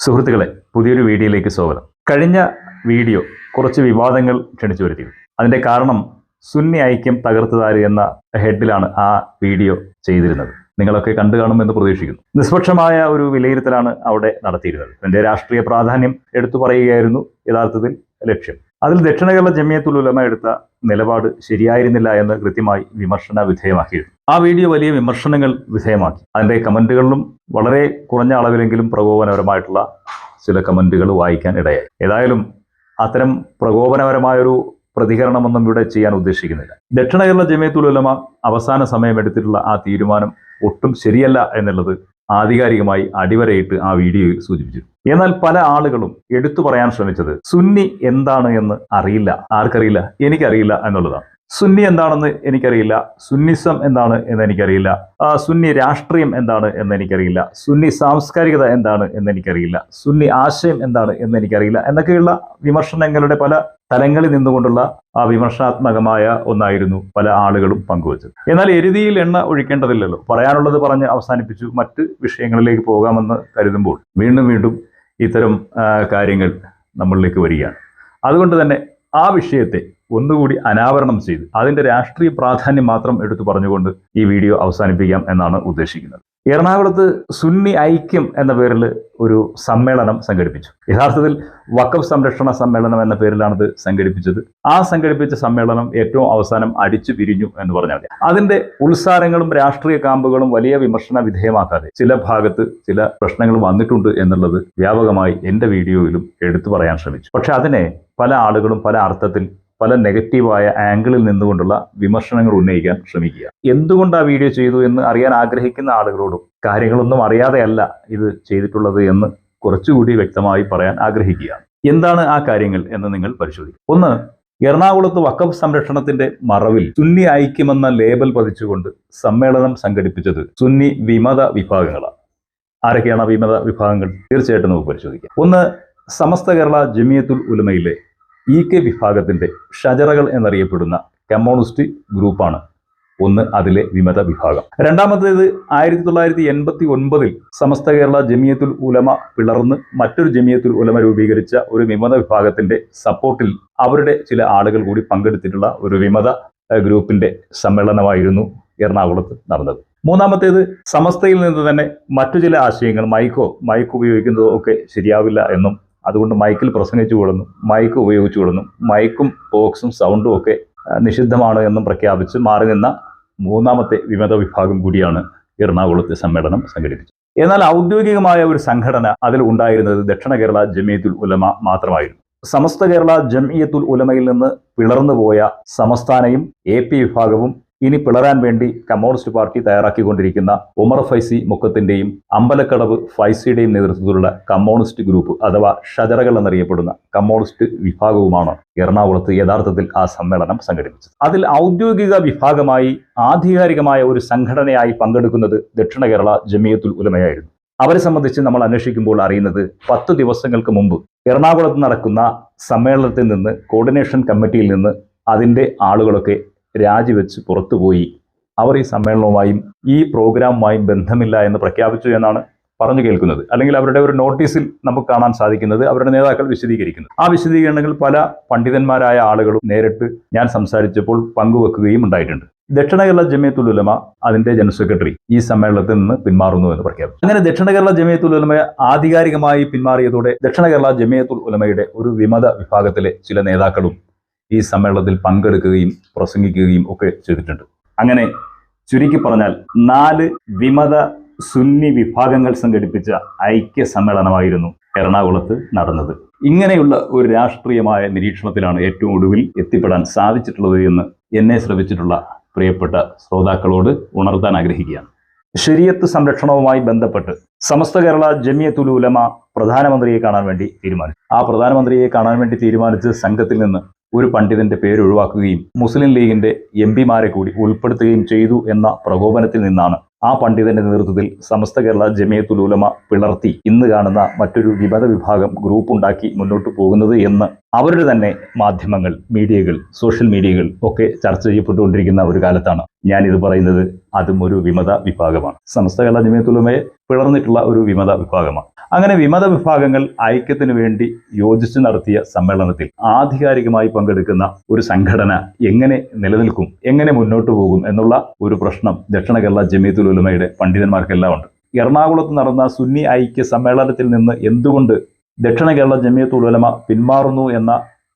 സുഹൃത്തുക്കളെ, പുതിയൊരു വീഡിയോയിലേക്ക് സ്വാഗതം. കഴിഞ്ഞ വീഡിയോ കുറച്ച് വിവാദങ്ങൾ ക്ഷണിച്ചു വരുത്തിയിരുന്നു. അതിൻ്റെ കാരണം സുന്നി ഐക്യം തകർത്തതാര് എന്ന ഹെഡിലാണ് ആ വീഡിയോ ചെയ്തിരുന്നത്. നിങ്ങളൊക്കെ കണ്ടു കാണുമെന്ന് പ്രതീക്ഷിക്കുന്നു. നിഷ്പക്ഷമായ ഒരു വിലയിരുത്തലാണ് അവിടെ നടത്തിയിരുന്നത്. അതിൻ്റെ രാഷ്ട്രീയ പ്രാധാന്യം എടുത്തു പറയുകയായിരുന്നു യഥാർത്ഥത്തിൽ ലക്ഷ്യം. അതിൽ ദക്ഷിണ കേരള ജമിയത്തുൽ ഉലമ എടുത്ത നിലപാട് ശരിയായിരുന്നില്ല എന്ന് കൃത്യമായി വിമർശന വിധേയമാക്കിയിരുന്നു. ആ വീഡിയോ വലിയ വിമർശനങ്ങൾ വിധേയമാക്കി. അതിൻ്റെ കമന്റുകളിലും വളരെ കുറഞ്ഞ അളവിലെങ്കിലും പ്രകോപനപരമായിട്ടുള്ള ചില കമന്റുകൾ വായിക്കാൻ ഇടയായി. ഏതായാലും അത്തരം പ്രകോപനപരമായൊരു പ്രതികരണമൊന്നും ഇവിടെ ചെയ്യാൻ ഉദ്ദേശിക്കുന്നില്ല. ദക്ഷിണ കേരള ജമിയത്തുൽ ഉലമ അവസാന സമയം എടുത്തിട്ടുള്ള ആ തീരുമാനം ഒട്ടും ശരിയല്ല എന്നുള്ളത് ആധികാരികമായി അടിവരയിട്ട് ആ വീഡിയോയിൽ സൂചിപ്പിച്ചു. എന്നാൽ പല ആളുകളും എടുത്തു പറയാൻ ശ്രമിച്ചത് സുന്നി എന്താണ് എന്ന് അറിയില്ല, ആർക്കറിയില്ല, എനിക്കറിയില്ല എന്നുള്ളതാണ്. സുന്നി എന്താണെന്ന് എനിക്കറിയില്ല, സുന്നിസം എന്താണ് എന്ന് എനിക്കറിയില്ല, സുന്നി രാഷ്ട്രീയം എന്താണ് എന്ന് എനിക്കറിയില്ല, സുന്നി സാംസ്കാരികത എന്താണ് എന്ന് എനിക്കറിയില്ല, സുന്നി ആശയം എന്താണ് എന്ന് എനിക്കറിയില്ല എന്നൊക്കെയുള്ള വിമർശനങ്ങളുടെ പല തലങ്ങളിൽ നിന്നുകൊണ്ടുള്ള ആ വിമർശനാത്മകമായ ഒന്നായിരുന്നു പല ആളുകളും പങ്കുവച്ചത്. എന്നാൽ എരുതിയിൽ എണ്ണ ഒഴിക്കേണ്ടതില്ലല്ലോ. പറയാനുള്ളത് പറഞ്ഞ് അവസാനിപ്പിച്ചു മറ്റ് വിഷയങ്ങളിലേക്ക് പോകാമെന്ന് കരുതുമ്പോൾ വീണ്ടും വീണ്ടും ഇത്തരം കാര്യങ്ങൾ നമ്മളിലേക്ക് വരികയാണ്. അതുകൊണ്ട് തന്നെ ആ വിഷയത്തെ ഒന്നുകൂടി അനാവരണം ചെയ്ത് അതിൻ്റെ രാഷ്ട്രീയ പ്രാധാന്യം മാത്രം എടുത്തു പറഞ്ഞുകൊണ്ട് ഈ വീഡിയോ അവസാനിപ്പിക്കാം എന്നാണ് ഉദ്ദേശിക്കുന്നത്. എറണാകുളത്ത് സുന്നി ഐക്യം എന്ന പേരിൽ ഒരു സമ്മേളനം സംഘടിപ്പിച്ചു. യഥാർത്ഥത്തിൽ വഖഫ് സംരക്ഷണ സമ്മേളനം എന്ന പേരിലാണത് സംഘടിപ്പിച്ചത്. ആ സംഘടിപ്പിച്ച സമ്മേളനം ഏറ്റവും അവസാനം അടിച്ചു പിരിഞ്ഞു എന്ന് പറഞ്ഞാൽ മതി. അതിന്റെ ഉത്സാരങ്ങളും രാഷ്ട്രീയ കാമ്പുകളും വലിയ വിമർശന വിധേയമാക്കാതെ ചില ഭാഗത്ത് ചില പ്രശ്നങ്ങൾ വന്നിട്ടുണ്ട് എന്നുള്ളത് വ്യാപകമായി എൻ്റെ വീഡിയോയിലും എടുത്തു പറയാൻ ശ്രമിച്ചു. പക്ഷെ അതിനെ പല ആളുകളും പല അർത്ഥത്തിൽ പല നെഗറ്റീവായ ആംഗിളിൽ നിന്നുകൊണ്ടുള്ള വിമർശനങ്ങൾ ഉന്നയിക്കാൻ ശ്രമിക്കുക. എന്തുകൊണ്ട് ആ വീഡിയോ ചെയ്തു എന്ന് അറിയാൻ ആഗ്രഹിക്കുന്ന ആളുകളോടും കാര്യങ്ങളൊന്നും അറിയാതെയല്ല ഇത് ചെയ്തിട്ടുള്ളത് എന്ന് കുറച്ചുകൂടി വ്യക്തമായി പറയാൻ ആഗ്രഹിക്കുകയാണ്. എന്താണ് ആ കാര്യങ്ങൾ എന്ന് നിങ്ങൾ പരിശോധിക്കുക. ഒന്ന്, എറണാകുളത്ത് വഖഫ് സംരക്ഷണത്തിന്റെ മറവിൽ സുന്നി ഐക്യമെന്ന ലേബൽ പതിച്ചുകൊണ്ട് സമ്മേളനം സംഘടിപ്പിച്ചത് സുന്നി വിമത വിഭാഗങ്ങളാണ്. ആരൊക്കെയാണ് ആ വിമത വിഭാഗങ്ങൾ? തീർച്ചയായിട്ടും നമുക്ക് പരിശോധിക്കാം. ഒന്ന്, സമസ്ത കേരള ജമിയത്തുൽ ഉലമയിലെ EK വിഭാഗത്തിന്റെ ഷജറകൾ എന്നറിയപ്പെടുന്ന കമ്മ്യൂണിസ്റ്റ് ഗ്രൂപ്പാണ് ഒന്ന് അതിലെ വിമത വിഭാഗം. രണ്ടാമത്തേത് 1989 സമസ്ത കേരള ജമിയത്തുൽ ഉലമ പിളർന്ന് മറ്റൊരു ജമിയത്തുൽ ഉലമ രൂപീകരിച്ച ഒരു വിമത വിഭാഗത്തിന്റെ സപ്പോർട്ടിൽ അവരുടെ ചില ആളുകൾ കൂടി പങ്കെടുത്തിട്ടുള്ള ഒരു വിമത ഗ്രൂപ്പിന്റെ സമ്മേളനമായിരുന്നു എറണാകുളത്ത് നടന്നത്. മൂന്നാമത്തേത്, സമസ്തയിൽ നിന്ന് തന്നെ മറ്റു ചില ആശയങ്ങൾ മൈക്ക് ഉപയോഗിക്കുന്നതോ ഒക്കെ ശരിയാവില്ല എന്നും അതുകൊണ്ട് മൈക്കിൽ പ്രസംഗിച്ചു കൊടുന്നു, മൈക്ക് ഉപയോഗിച്ചു കൊടുന്നു, മൈക്കും ബോക്സും സൗണ്ടും ഒക്കെ നിഷിദ്ധമാണ് എന്നും പ്രഖ്യാപിച്ച് മാറി നിന്ന മൂന്നാമത്തെ വിമത വിഭാഗം കൂടിയാണ് എറണാകുളത്തെ സമ്മേളനം സംഘടിപ്പിച്ചത്. എന്നാൽ ഔദ്യോഗികമായ ഒരു സംഘടന അതിൽ ഉണ്ടായിരുന്നത് ദക്ഷിണ കേരള ജമിയത്തുൽ ഉലമ മാത്രമായിരുന്നു. സമസ്ത കേരള ജമിയത്തുൽ ഉലമയിൽ നിന്ന് പിളർന്നുപോയ സമസ്ഥാനയും AP വിഭാഗവും ഇനി പിളരാൻ വേണ്ടി കമ്മ്യൂണിസ്റ്റ് പാർട്ടി തയ്യാറാക്കിക്കൊണ്ടിരിക്കുന്ന ഉമർ ഫൈസി മുക്കത്തിന്റെയും അമ്പലക്കടവ് ഫൈസിയുടെയും നേതൃത്വത്തിലുള്ള കമ്മ്യൂണിസ്റ്റ് ഗ്രൂപ്പ് അഥവാ ഷജറകൾ എന്നറിയപ്പെടുന്ന കമ്മ്യൂണിസ്റ്റ് വിഭാഗവുമാണ് എറണാകുളത്ത് യഥാർത്ഥത്തിൽ ആ സമ്മേളനം സംഘടിപ്പിച്ചത്. അതിൽ ഔദ്യോഗിക വിഭാഗമായി ആധികാരികമായ ഒരു സംഘടനയായി പങ്കെടുക്കുന്നത് ദക്ഷിണ കേരള ജമിയത്തുൽ ഉലമയായിരുന്നു. അവരെ സംബന്ധിച്ച് നമ്മൾ അന്വേഷിക്കുമ്പോൾ അറിയുന്നത് 10 ദിവസങ്ങൾക്ക് മുമ്പ് എറണാകുളത്ത് നടക്കുന്ന സമ്മേളനത്തിൽ നിന്ന് കോർഡിനേഷൻ കമ്മിറ്റിയിൽ നിന്ന് അതിൻ്റെ ആളുകളൊക്കെ രാജിവെച്ച് പുറത്തുപോയി. അവർ ഈ സമ്മേളനവുമായും ഈ പ്രോഗ്രാമുമായും ബന്ധമില്ല എന്ന് പ്രഖ്യാപിച്ചു എന്നാണ് പറഞ്ഞു കേൾക്കുന്നത്. അല്ലെങ്കിൽ അവരുടെ ഒരു നോട്ടീസിൽ നമുക്ക് കാണാൻ സാധിക്കുന്നത് അവരുടെ നേതാക്കൾ വിശദീകരിക്കുന്നു. ആ വിശദീകരണങ്ങൾ പല പണ്ഡിതന്മാരായ ആളുകളും നേരിട്ട് ഞാൻ സംസാരിച്ചപ്പോൾ പങ്കുവെക്കുകയും ഉണ്ടായിട്ടുണ്ട്. ദക്ഷിണ കേരള ജമിയത്തുൽ ഉലമ അതിന്റെ ജനറൽ സെക്രട്ടറി ഈ സമ്മേളനത്തിൽ നിന്ന് പിന്മാറുന്നു എന്ന് പ്രഖ്യാപിച്ചു. അങ്ങനെ ദക്ഷിണ കേരള ജമിയത്തുൽ ഉലമ ആധികാരികമായി പിന്മാറിയതോടെ ദക്ഷിണ കേരള ജമിയത്തുൽ ഉലമയുടെ ഒരു വിമത വിഭാഗത്തിലെ ചില നേതാക്കളും ഈ സമ്മേളനത്തിൽ പങ്കെടുക്കുകയും പ്രസംഗിക്കുകയും ഒക്കെ ചെയ്തിട്ടുണ്ട്. അങ്ങനെ ചുരുക്കി പറഞ്ഞാൽ 4 വിമത സുന്നി വിഭാഗങ്ങൾ സംഘടിപ്പിച്ച ഐക്യ സമ്മേളനമായിരുന്നു എറണാകുളത്ത് നടന്നത്. ഇങ്ങനെയുള്ള ഒരു രാഷ്ട്രീയമായ നിരീക്ഷണത്തിലാണ് ഏറ്റവും ഒടുവിൽ എത്തിപ്പെടാൻ സാധിച്ചിട്ടുള്ളത് എന്ന് എന്നെ ശ്രമിച്ചിട്ടുള്ള പ്രിയപ്പെട്ട ശ്രോതാക്കളോട് ഉണർത്താൻ ആഗ്രഹിക്കുകയാണ്. ശരീഅത്ത് സംരക്ഷണവുമായി ബന്ധപ്പെട്ട് സമസ്ത കേരള ജമിയത്തുൽ ഉലമ പ്രധാനമന്ത്രിയെ കാണാൻ വേണ്ടി തീരുമാനിച്ചു. ആ പ്രധാനമന്ത്രിയെ കാണാൻ വേണ്ടി തീരുമാനിച്ച് സംഘത്തിൽ നിന്ന് ഒരു പണ്ഡിതന്റെ പേര് ഒഴിവാക്കുകയും മുസ്ലിം ലീഗിന്റെ MP-മാരെ കൂടി ഉൾപ്പെടുത്തുകയും ചെയ്തു എന്ന പ്രകോപനത്തിൽ നിന്നാണ് ആ പണ്ഡിതന്റെ നേതൃത്വത്തിൽ സമസ്ത കേരള ജമിയത്തുൽ ഉലമ പിളർത്തി ഇന്ന് കാണുന്ന മറ്റൊരു വിമത വിഭാഗം ഗ്രൂപ്പ് ഉണ്ടാക്കി മുന്നോട്ട് പോകുന്നത് എന്ന് അവരുടെ തന്നെ മാധ്യമങ്ങൾ, മീഡിയകൾ, സോഷ്യൽ മീഡിയകൾ ഒക്കെ ചർച്ച ചെയ്യപ്പെട്ടുകൊണ്ടിരിക്കുന്ന ഒരു കാലത്താണ് ഞാനിത് പറയുന്നത്. അതും ഒരു വിമത വിഭാഗമാണ്. സമസ്ത കേരള ജമിയത്തുൽ ഉലമയെ പിളർന്നിട്ടുള്ള ഒരു വിമത വിഭാഗമാണ്. അങ്ങനെ വിമത വിഭാഗങ്ങൾ ഐക്യത്തിന് വേണ്ടി യോജിച്ച് നടത്തിയ സമ്മേളനത്തിൽ ആധികാരികമായി പങ്കെടുക്കുന്ന ഒരു സംഘടന എങ്ങനെ നിലനിൽക്കും, എങ്ങനെ മുന്നോട്ട് പോകും എന്നുള്ള ഒരു പ്രശ്നം ദക്ഷിണ കേരള ജമിയത്തുൽ ഉലമയുടെ പണ്ഡിതന്മാർക്കെല്ലാം ഉണ്ട്. എറണാകുളത്ത് നടന്ന സുന്നി ഐക്യ സമ്മേളനത്തിൽ നിന്ന് എന്തുകൊണ്ട് ദക്ഷിണ കേരള ജമിയത്തുൽ ഉലമ പിന്മാറുന്നു എന്ന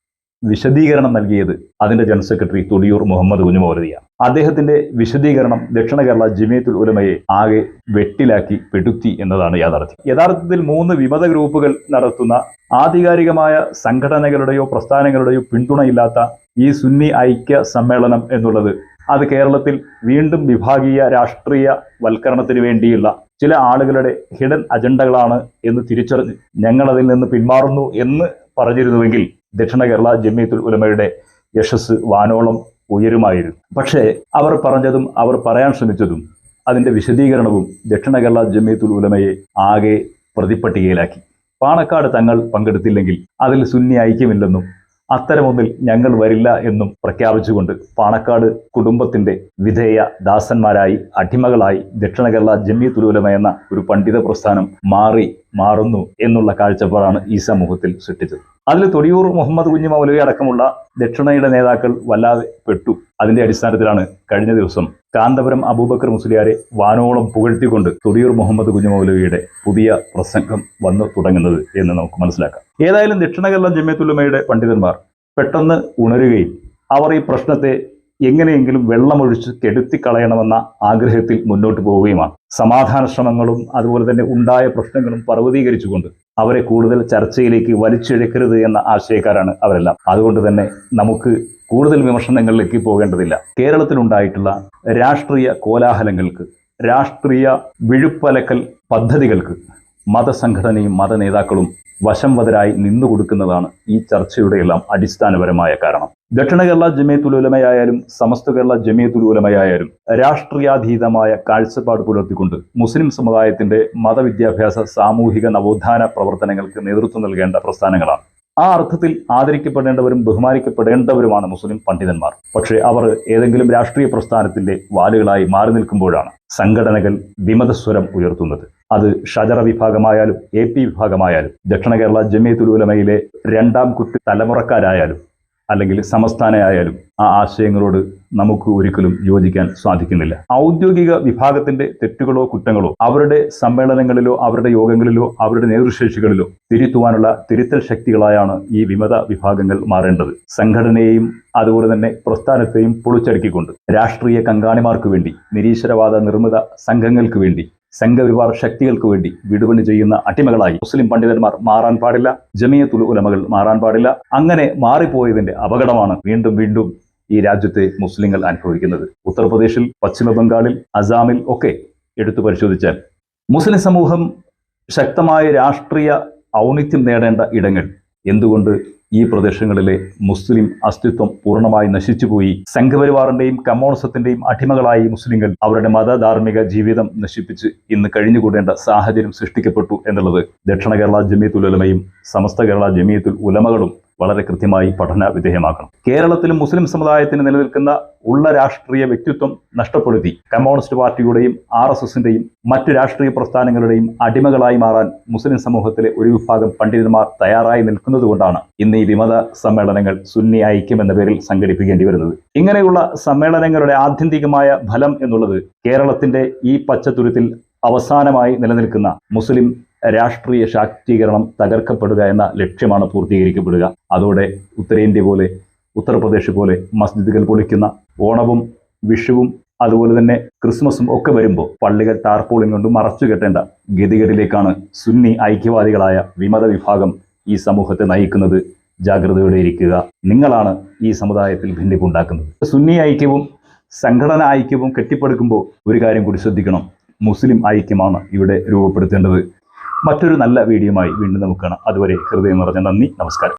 വിശദീകരണം നൽകിയത് അതിന്റെ ജനറൽ സെക്രട്ടറി തൊടിയൂർ മുഹമ്മദ് കുഞ്ഞു മൗലവിയാണ്. അദ്ദേഹത്തിന്റെ വിശദീകരണം ദക്ഷിണ കേരള ജമിയത്തുൽ ഉലമയെ ആകെ വെട്ടിലാക്കി പെടുത്തി എന്നതാണ് യാഥാർത്ഥ്യം. യഥാർത്ഥത്തിൽ 3 വിമത ഗ്രൂപ്പുകൾ നടത്തുന്ന ആധികാരികമായ സംഘടനകളുടെയോ പ്രസ്ഥാനങ്ങളുടെയോ പിന്തുണയില്ലാത്ത ഈ സുന്നി ഐക്യ സമ്മേളനം എന്നുള്ളത് അത് കേരളത്തിൽ വീണ്ടും വിഭാഗീയ രാഷ്ട്രീയ വൽക്കരണത്തിന് വേണ്ടിയുള്ള ചില ആളുകളുടെ ഹിഡൻ അജണ്ടകളാണ് എന്ന് തിരിച്ചറിഞ്ഞ് ഞങ്ങളതിൽ നിന്ന് പിന്മാറുന്നു എന്ന് പറഞ്ഞിരുന്നുവെങ്കിൽ ദക്ഷിണ കേരള ജമിയത്തുൽ ഉലമയുടെ യശസ് വാനോളം ഉയരുമായിരുന്നു. പക്ഷേ അവർ പറഞ്ഞതും അവർ പറയാൻ ശ്രമിച്ചതും അതിൻ്റെ വിശദീകരണവും ദക്ഷിണ കേരള ജമിയത്തുൽ ഉലമയെ ആകെ പ്രതിപ്പട്ടികയിലാക്കി. പാണക്കാട് തങ്ങൾ പങ്കെടുത്തില്ലെങ്കിൽ അതിൽ സുന്നി ഐക്യമില്ലെന്നും അത്തരമൊന്നിൽ ഞങ്ങൾ വരില്ല എന്നും പ്രഖ്യാപിച്ചുകൊണ്ട് പാണക്കാട് കുടുംബത്തിന്റെ വിധേയ ദാസന്മാരായി അടിമകളായി ദക്ഷിണ കേരള ജമിയത്തുൽ ഉലമ എന്ന ഒരു പണ്ഡിത പ്രസ്ഥാനം മാറുന്നു എന്നുള്ള കാഴ്ചപ്പാടാണ് ഈ സമൂഹത്തിൽ സൃഷ്ടിച്ചത്. അതിൽ തൊടിയൂർ മുഹമ്മദ് കുഞ്ഞു മൗലവി അടക്കമുള്ള ദക്ഷിണയുടെ നേതാക്കൾ വല്ലാതെ പെട്ടു. അതിന്റെ അടിസ്ഥാനത്തിലാണ് കഴിഞ്ഞ ദിവസം കാന്തപുരം അബൂബക്കർ മുസ്ലിയാരെ വാനോളം പുകഴ്ത്തിക്കൊണ്ട് തൊടിയൂർ മുഹമ്മദ് കുഞ്ഞു മൗലവിയുടെ പുതിയ പ്രസംഗം വന്നു തുടങ്ങുന്നത് എന്ന് നമുക്ക് മനസ്സിലാക്കാം. ഏതായാലും ദക്ഷിണ കേരള ജമിയത്തുൽ ഉലമയുടെ പണ്ഡിതന്മാർ പെട്ടെന്ന് ഉണരുകയും അവർ ഈ പ്രശ്നത്തെ എങ്ങനെയെങ്കിലും വെള്ളമൊഴിച്ച് കെടുത്തിക്കളയണമെന്ന ആഗ്രഹത്തിൽ മുന്നോട്ട് പോവുകയുമാണ്. സമാധാന ശ്രമങ്ങളും അതുപോലെ തന്നെ ഉണ്ടായ പ്രശ്നങ്ങളും പർവ്വതീകരിച്ചുകൊണ്ട് അവരെ കൂടുതൽ ചർച്ചയിലേക്ക് വലിച്ചിഴക്കരുത് എന്ന ആശയക്കാരാണ് അവരെല്ലാം. അതുകൊണ്ട് തന്നെ നമുക്ക് കൂടുതൽ വിമർശനങ്ങളിലേക്ക് പോകേണ്ടതില്ല. കേരളത്തിലുണ്ടായിട്ടുള്ള രാഷ്ട്രീയ കോലാഹലങ്ങൾക്ക്, രാഷ്ട്രീയ വിഴുപ്പലക്കൽ പദ്ധതികൾക്ക് മതസംഘടനയും മതനേതാക്കളും വശംവദരായി നിന്നുകൊടുക്കുന്നതാണ് ഈ ചർച്ചയുടെയെല്ലാം അടിസ്ഥാനപരമായ കാരണം. ദക്ഷിണ കേരള ജമിയത്തുൽ ഉലമയായാലും സമസ്ത കേരള ജമിയത്തുൽ ഉലമയായാലും രാഷ്ട്രീയാതീതമായ കാഴ്ചപ്പാട് പുലർത്തിക്കൊണ്ട് മുസ്ലിം സമുദായത്തിന്റെ മതവിദ്യാഭ്യാസ സാമൂഹിക നവോത്ഥാന പ്രവർത്തനങ്ങൾക്ക് നേതൃത്വം നൽകേണ്ട പ്രസ്ഥാനങ്ങളാണ്. ആ അർത്ഥത്തിൽ ആദരിക്കപ്പെടേണ്ടവരും ബഹുമാനിക്കപ്പെടേണ്ടവരുമാണ് മുസ്ലിം പണ്ഡിതന്മാർ. പക്ഷേ അവർ ഏതെങ്കിലും രാഷ്ട്രീയ പ്രസ്ഥാനത്തിന്റെ വാലുകളായി മാറി നിൽക്കുമ്പോഴാണ് സംഘടനകൾ വിമതസ്വരം ഉയർത്തുന്നത്. അത് ഷജറ വിഭാഗമായാലും AP വിഭാഗമായാലും ദക്ഷിണ കേരള ജമിയത്തുൽ ഉലമയിലെ 2ാം കുട്ടി തലമുറക്കാരായാലും അല്ലെങ്കിൽ സമസ്ഥാനയായാലും ആ ആശയങ്ങളോട് നമുക്ക് ഒരിക്കലും യോജിക്കാൻ സാധിക്കുന്നില്ല. ഔദ്യോഗിക വിഭാഗത്തിന്റെ തെറ്റുകളോ കുറ്റങ്ങളോ അവരുടെ സമ്മേളനങ്ങളിലോ അവരുടെ യോഗങ്ങളിലോ അവരുടെ നേതൃശേഷികളിലോ തിരുത്തുവാനുള്ള തിരുത്തൽ ശക്തികളായാണ് ഈ വിമത വിഭാഗങ്ങൾ മാറേണ്ടത്. സംഘടനയെയും അതുപോലെ തന്നെ പ്രസ്ഥാനത്തെയും പൊളിച്ചടുക്കിക്കൊണ്ട് രാഷ്ട്രീയ കങ്കാണിമാർക്ക് വേണ്ടി, നിരീശ്വരവാദ നിർമ്മിത സംഘങ്ങൾക്ക് വേണ്ടി, സംഘപരിവാർ ശക്തികൾക്ക് വേണ്ടി വിടുപണി ചെയ്യുന്ന അടിമകളായി മുസ്ലിം പണ്ഡിതന്മാർ മാറാൻ പാടില്ല. ജമിയത്തുൽ ഉലമകൾ മാറാൻ പാടില്ല. അങ്ങനെ മാറിപ്പോയതിന്റെ അപകടമാണ് വീണ്ടും വീണ്ടും ഈ രാജ്യത്തെ മുസ്ലിങ്ങൾ അനുഭവിക്കുന്നത്. ഉത്തർപ്രദേശിൽ, പശ്ചിമ ബംഗാളിൽ, അസാമിൽ ഒക്കെ എടുത്തു പരിശോധിച്ചാൽ മുസ്ലിം സമൂഹം ശക്തമായ രാഷ്ട്രീയ ഔന്നിത്യം നേടേണ്ട ഇടങ്ങൾ എന്തുകൊണ്ട് ഈ പ്രദേശങ്ങളിലെ മുസ്ലിം അസ്തിത്വം പൂർണ്ണമായി നശിച്ചുപോയി? സംഘപരിവാറിന്റെയും കമ്മ്യൂണിസത്തിന്റെയും അടിമകളായി മുസ്ലിങ്ങൾ അവരുടെ മതധാർമ്മിക ജീവിതം നശിപ്പിച്ച് ഇന്ന് കഴിഞ്ഞുകൂടേണ്ട സാഹചര്യം സൃഷ്ടിക്കപ്പെട്ടു എന്നുള്ളത് ദക്ഷിണ കേരള ജമിയത്തുൽ ഉലമയും സമസ്ത കേരള ജമിയത്തുൽ ഉലമകളും വളരെ കൃത്യമായി പഠന വിധേയമാക്കണം. കേരളത്തിലും മുസ്ലിം സമുദായത്തിന് നിലനിൽക്കുന്ന ഉള്ള രാഷ്ട്രീയ വ്യക്തിത്വം നഷ്ടപ്പെടുത്തി കമ്മ്യൂണിസ്റ്റ് പാർട്ടിയുടെയും RSSന്റെയും മറ്റു രാഷ്ട്രീയ പ്രസ്ഥാനങ്ങളുടെയും അടിമകളായി മാറാൻ മുസ്ലിം സമൂഹത്തിലെ ഒരു വിഭാഗം പണ്ഡിതന്മാർ തയ്യാറായി നിൽക്കുന്നത് കൊണ്ടാണ് ഇന്ന് ഈ വിമത സമ്മേളനങ്ങൾ സുന്നി ഐക്യം എന്ന പേരിൽ സംഘടിപ്പിക്കേണ്ടി വരുന്നത്. ഇങ്ങനെയുള്ള സമ്മേളനങ്ങളുടെ ആത്യന്തികമായ ഫലം എന്നുള്ളത് കേരളത്തിന്റെ ഈ പച്ചത്തുരുത്തിൽ അവസാനമായി നിലനിൽക്കുന്ന മുസ്ലിം രാഷ്ട്രീയ ശാക്തീകരണം തകർക്കപ്പെടുക എന്ന ലക്ഷ്യമാണ് പൂർത്തീകരിക്കപ്പെടുക. അതോടെ ഉത്തരേന്ത്യ പോലെ, ഉത്തർപ്രദേശ് പോലെ മസ്ജിദുകൾ പൊളിക്കുന്ന ഓണവും വിഷുവും അതുപോലെ തന്നെ ക്രിസ്മസും ഒക്കെ വരുമ്പോൾ പള്ളികൾ ടാർപോളിൻ കൊണ്ട് മറച്ചു കെട്ടേണ്ട ഗതികേടിലേക്കാണ് സുന്നി ഐക്യവാദികളായ വിമത വിഭാഗം ഈ സമൂഹത്തെ നയിക്കുന്നത്. ജാഗ്രതയോടെ ഇരിക്കുക. നിങ്ങളാണ് ഈ സമുദായത്തിൽ ഭിന്നിപ്പുണ്ടാക്കുന്നത്. സുന്നി ഐക്യവും സംഘടനാ ഐക്യവും കെട്ടിപ്പടുക്കുമ്പോൾ ഒരു കാര്യം കൂടി ശ്രദ്ധിക്കണം. മുസ്ലിം ഐക്യമാണ് ഇവിടെ രൂപപ്പെടുത്തേണ്ടത്. മറ്റൊരു നല്ല വീഡിയോയുമായി വീണ്ടും നമുക്ക് കാണാം. അതുവരെ ഹൃദയം നിറഞ്ഞ നന്ദി, നമസ്കാരം.